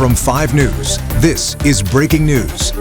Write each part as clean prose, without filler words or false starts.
From 5 News, this is Breaking News.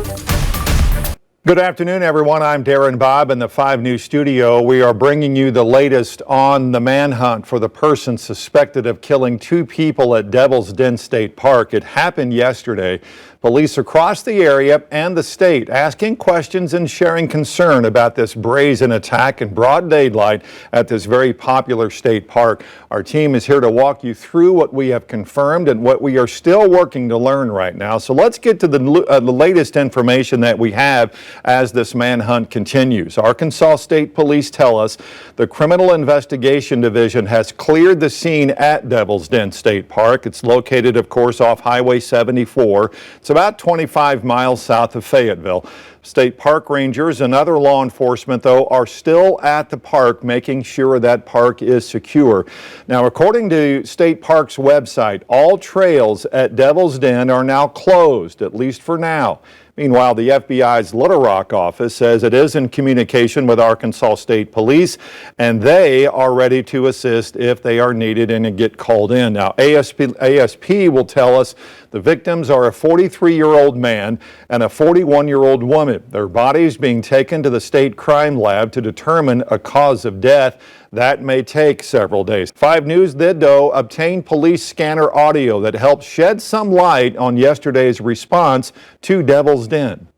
Good afternoon, everyone. I'm Darren Bobb in the 5 News studio. We are bringing you the latest on the manhunt for the person suspected of killing 2 people at Devil's Den State Park. It happened yesterday. Police across the area and the state asking questions and sharing concern about this brazen attack in broad daylight at this very popular state park. Our team is here to walk you through what we have confirmed and what we are still working to learn right now. So let's get to the latest information that we have as this manhunt continues. Arkansas State Police tell us the Criminal Investigation Division has cleared the scene at Devil's Den State Park. It's located, of course, off Highway 74. It's about 25 miles south of Fayetteville. State park rangers and other law enforcement, though, are still at the park making sure that park is secure. Now, according to State Park's website, all trails at Devil's Den are now closed, at least for now. Meanwhile, the FBI's Little Rock office says it is in communication with Arkansas State Police, and they are ready to assist if they are needed and get called in. Now, ASP will tell us the victims are a 43-year-old man and a 41-year-old woman. Their bodies being taken to the state crime lab to determine a cause of death. That may take several days. 5 News did, though, obtain police scanner audio that helped shed some light on yesterday's response to Devil's Den.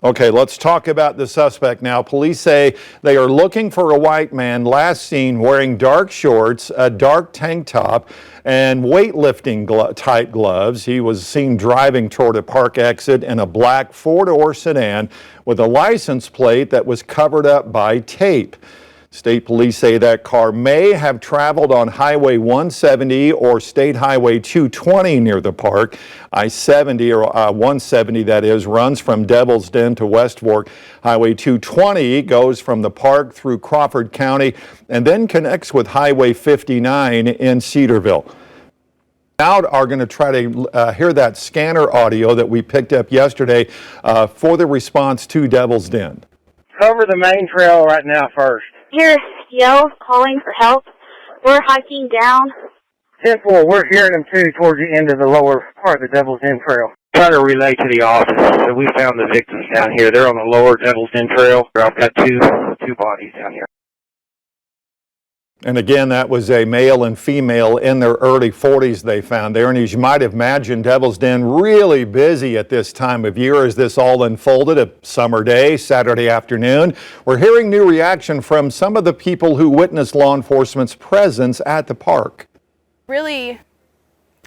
Okay, let's talk about the suspect now. Police say they are looking for a white man last seen wearing dark shorts, a dark tank top, and weightlifting type gloves. He was seen driving toward a park exit in a black 4-door sedan with a license plate that was covered up by tape. State police say that car may have traveled on Highway 170 or State Highway 220 near the park. I-70 or 170, that is, runs from Devil's Den to West Fork. Highway 220 goes from the park through Crawford County and then connects with Highway 59 in Cedarville. Now are going to try to hear that scanner audio that we picked up yesterday for the response to Devil's Den. Cover the main trail right now first. Hear yells calling for help. We're hiking down. 10-4, we're hearing them too towards the end of the lower part of the Devil's Den Trail. Try to relay to the office that we found the victims down here. They're on the lower Devil's Den Trail. I've got two bodies down here. And again, that was a male and female in their early 40s they found there. And as you might imagine, Devil's Den really busy at this time of year as this all unfolded. A summer day, Saturday afternoon. We're hearing new reaction from some of the people who witnessed law enforcement's presence at the park. Really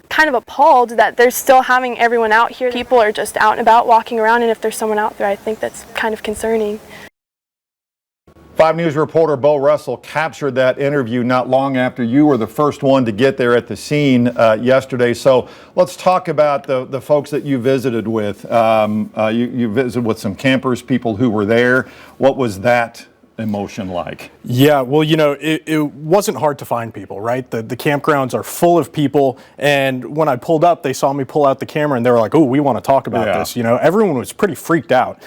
kind of appalled that they're still having everyone out here. People are just out and about walking around, and if there's someone out there, I think that's kind of concerning. 5 News reporter Bo Russell captured that interview not long after you were the first one to get there at the scene yesterday. So let's talk about the folks that you visited with. You visited with some campers, people who were there. What was that emotion like? Yeah, well, you know, it wasn't hard to find people, right? The campgrounds are full of people, and when I pulled up, they saw me pull out the camera, and they were like, oh, we want to talk about this. You know, everyone was pretty freaked out.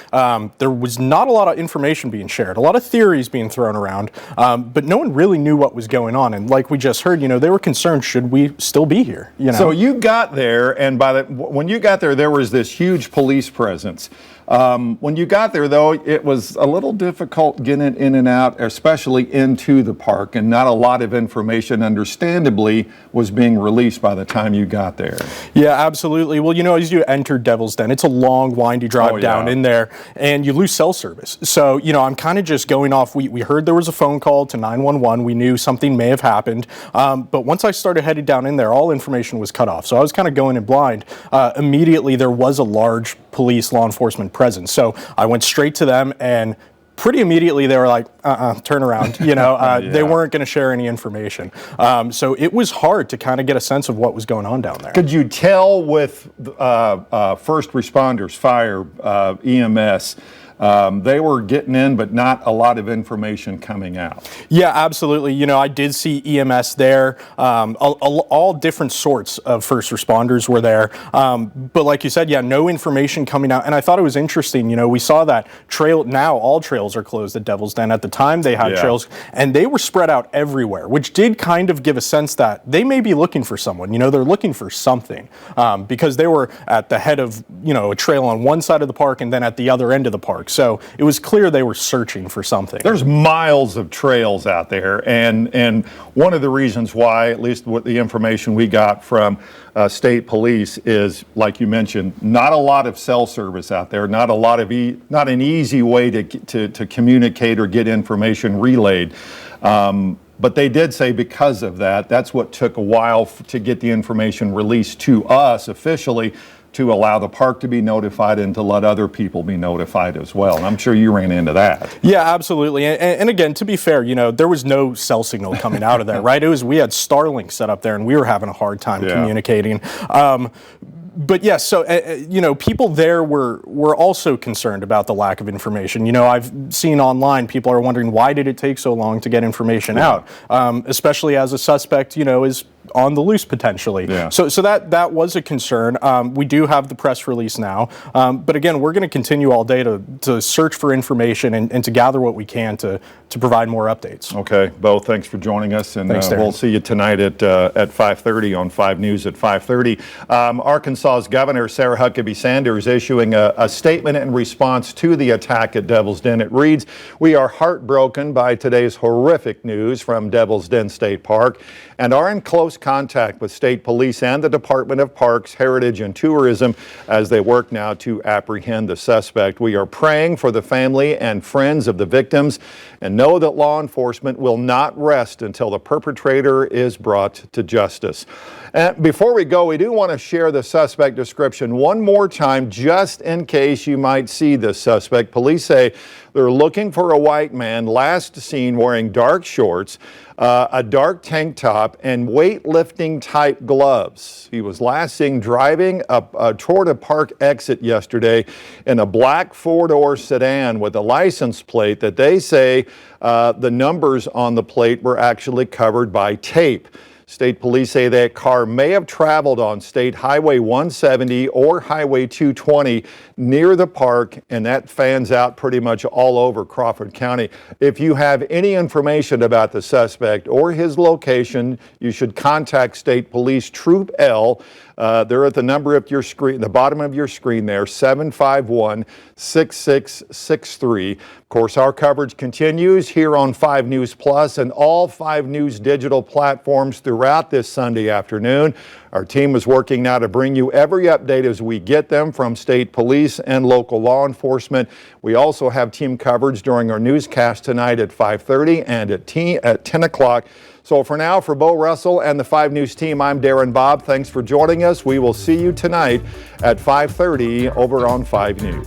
There was not a lot of information being shared, a lot of theories being thrown around, but no one really knew what was going on. And like we just heard, you know, they were concerned, should we still be here? You know? So you got there, and when you got there, there was this huge police presence. When you got there, though, it was a little difficult getting in and out, especially into the park, and not a lot of information, understandably, was being released by the time you got there. Yeah, absolutely. Well, you know, as you enter Devil's Den, it's a long, windy drive down in there, and you lose cell service. So, you know, I'm kind of just going off. We heard there was a phone call to 911. We knew something may have happened. But once I started heading down in there, all information was cut off. So I was kind of going in blind. Immediately, there was a large police law enforcement presence. So I went straight to them, and pretty immediately they were like, turn around. You know, they weren't going to share any information. So it was hard to kind of get a sense of what was going on down there. Could you tell with first responders, fire, EMS, they were getting in, but not a lot of information coming out. Yeah, absolutely. You know, I did see EMS there. All different sorts of first responders were there. But like you said, yeah, no information coming out. And I thought it was interesting. You know, we saw that trail. Now all trails are closed at Devil's Den. At the time, they had trails, and they were spread out everywhere, which did kind of give a sense that they may be looking for someone. You know, they're looking for something because they were at the head of, you know, a trail on one side of the park and then at the other end of the park. So it was clear they were searching for something. There's miles of trails out there, and one of the reasons why, at least what the information we got from state police, is, like you mentioned, not a lot of cell service out there, not a lot of not an easy way to communicate or get information relayed. But they did say because of that, that's what took a while to get the information released to us officially, to allow the park to be notified and to let other people be notified as well. And I'm sure you ran into that. Yeah, absolutely. And again, to be fair, you know, there was no cell signal coming out of there, right? We had Starlink set up there, and we were having a hard time communicating. But yes, so, you know, people there were also concerned about the lack of information. You know, I've seen online, people are wondering, why did it take so long to get information out? Especially as a suspect, you know, is on the loose potentially. Yeah. So that was a concern. We do have the press release now. But again, we're going to continue all day to search for information and to gather what we can to provide more updates. Okay, Bo, thanks for joining us. And thanks, we'll see you tonight at 5:30 on 5 News at 5:30. Arkansas's Governor Sarah Huckabee Sanders issuing a statement in response to the attack at Devil's Den. It reads, "We are heartbroken by today's horrific news from Devil's Den State Park and are in close contact with state police and the Department of Parks, Heritage, and Tourism as they work now to apprehend the suspect. We are praying for the family and friends of the victims and know that law enforcement will not rest until the perpetrator is brought to justice." And before we go, we do want to share the suspect description one more time, just in case you might see this suspect. Police say they're looking for a white man last seen wearing dark shorts, a dark tank top, and weightlifting type gloves. He was last seen driving toward a park exit yesterday in a black four-door sedan with a license plate that they say the numbers on the plate were actually covered by tape. State police say that car may have traveled on State Highway 170 or Highway 220 near the park, and that fans out pretty much all over Crawford County. If you have any information about the suspect or his location, you should contact State Police Troop L. They're at the number of your screen, the bottom of your screen there, 751-6663. Of course, our coverage continues here on 5 News Plus and all 5 News digital platforms throughout this Sunday afternoon. Our team is working now to bring you every update as we get them from state police and local law enforcement. We also have team coverage during our newscast tonight at 5:30 and at 10 o'clock. So for now, for Bo Russell and the 5 News team, I'm Darren Bobb. Thanks for joining us. We will see you tonight at 5:30 over on 5 News.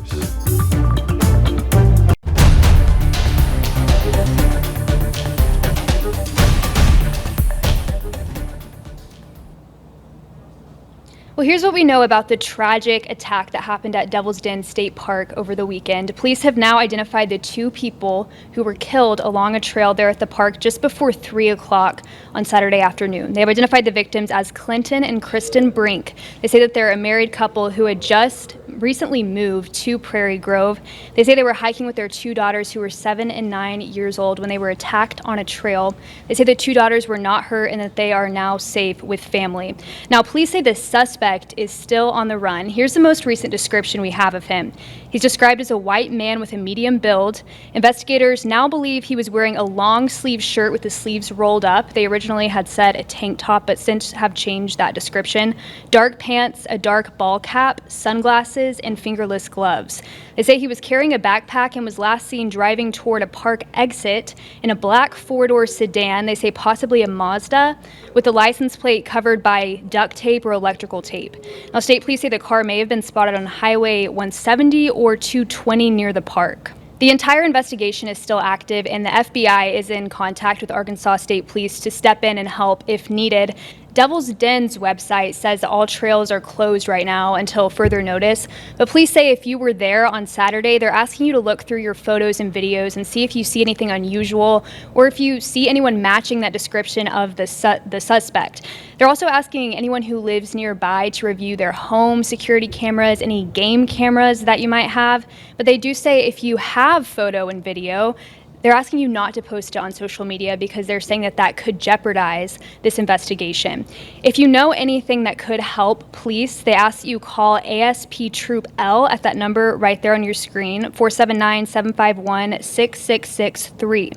Well, here's what we know about the tragic attack that happened at Devil's Den State Park over the weekend. Police have now identified the 2 people who were killed along a trail there at the park just before 3 o'clock on Saturday afternoon. They have identified the victims as Clinton and Kristen Brink. They say that they're a married couple who had just recently moved to Prairie Grove. They say they were hiking with their 2 daughters who were 7 and 9 years old when they were attacked on a trail. They say the 2 daughters were not hurt and that they are now safe with family. Now, police say the suspect is still on the run. Here's the most recent description we have of him. He's described as a white man with a medium build. Investigators now believe he was wearing a long sleeve shirt with the sleeves rolled up. They originally had said a tank top, but since have changed that description. Dark pants, a dark ball cap, sunglasses, and fingerless gloves. They say he was carrying a backpack and was last seen driving toward a park exit in a black 4-door sedan. They say possibly a Mazda with the license plate covered by duct tape or electrical tape. Now, state police say the car may have been spotted on Highway 170 or 220 near the park. The entire investigation is still active, and the FBI is in contact with Arkansas State Police to step in and help if needed. Devil's Den's website says that all trails are closed right now until further notice, but police say if you were there on Saturday, they're asking you to look through your photos and videos and see if you see anything unusual or if you see anyone matching that description of the suspect. They're also asking anyone who lives nearby to review their home security cameras, any game cameras that you might have, but they do say if you have photo and video, they're asking you not to post it on social media because they're saying that that could jeopardize this investigation. If you know anything that could help police, they ask that you call ASP Troop L at that number right there on your screen, 479-751-6663.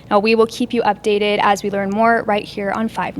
Now, we will keep you updated as we learn more right here on 5 News.